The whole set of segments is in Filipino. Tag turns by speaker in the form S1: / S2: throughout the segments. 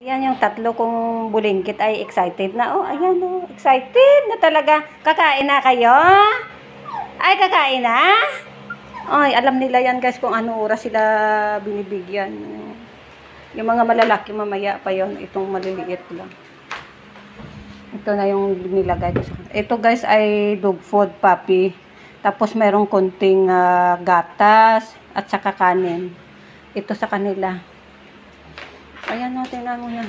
S1: Yan yung tatlo kong bulingkit ay excited na. Oh, ayan oh, excited na talaga. Kakain na kayo? Ay, kakain na? Ay, alam nila yan guys kung ano oras sila binibigyan. Yung mga malalaki mamaya pa yon, itong maliliit lang. Ito na yung nilagay ko sa kanila. Ito guys ay dog food, puppy. Tapos merong konting gatas at saka kanin. Ito sa kanila. Ayan o, tingnan mo yan.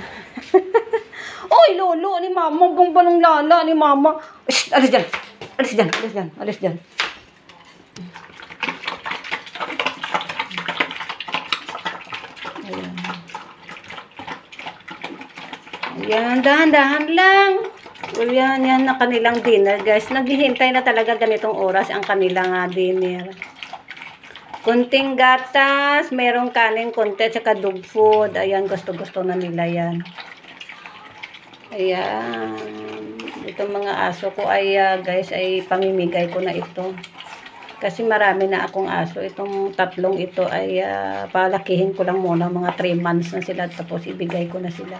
S1: Oy, lolo ni mama. Bang balong lala ni mama. Shh, alis dyan. Alis dyan. Alis dyan. Alis dyan. Ayan. Ayan, dahan-dahan lang. Ayan, yan na kanilang dinner, guys. Naghihintay na talaga ganitong oras ang kanilang dinner. Kunting gatas, merong kanin, konti, tsaka dog food. Ayan, gusto-gusto na nila yan. Ayan. Itong mga aso ko ay, guys, ay pamimigay ko na ito. Kasi marami na akong aso. Itong tatlong ito ay palakihin ko lang muna. Mga 3 months na sila. Tapos ibigay ko na sila.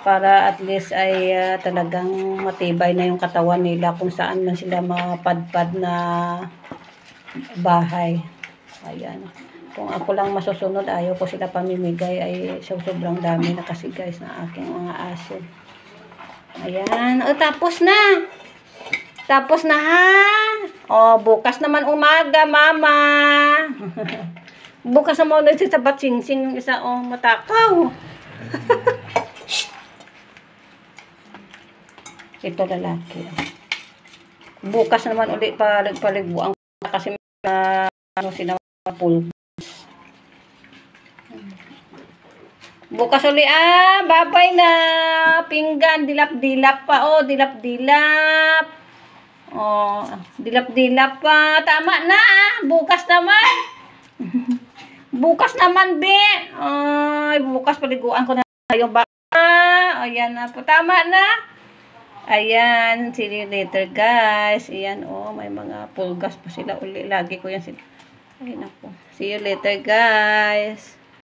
S1: Para at least ay talagang matibay na yung katawan nila kung saan man sila mapadpad na bahay. Ayan. Kung ako lang masusunod, ayaw ko sila pamimigay, ay sobrang dami na kasi guys na aking mga aso. Ayan. O, tapos na. Tapos na ha. O, bukas naman umaga, mama. Bukas naman ulit sa batsingsing yung isa. O, matakaw. Ito lalaki. Bukas naman ulit paliguan kasi ano sinapul. Bukas uli babay na pinggan, dilap-dilap pa dilap-dilap. Oh, dilap-dilap pa. Tama na bukas naman. Bukas naman be. Ay, bukas paliguan ko na yung ba. Ayan na po. Tama na. Ayan, see you later guys. Ayan may mga pulgas pa sila uli. Lagi ko yan sila. Ayun ako. See you later guys.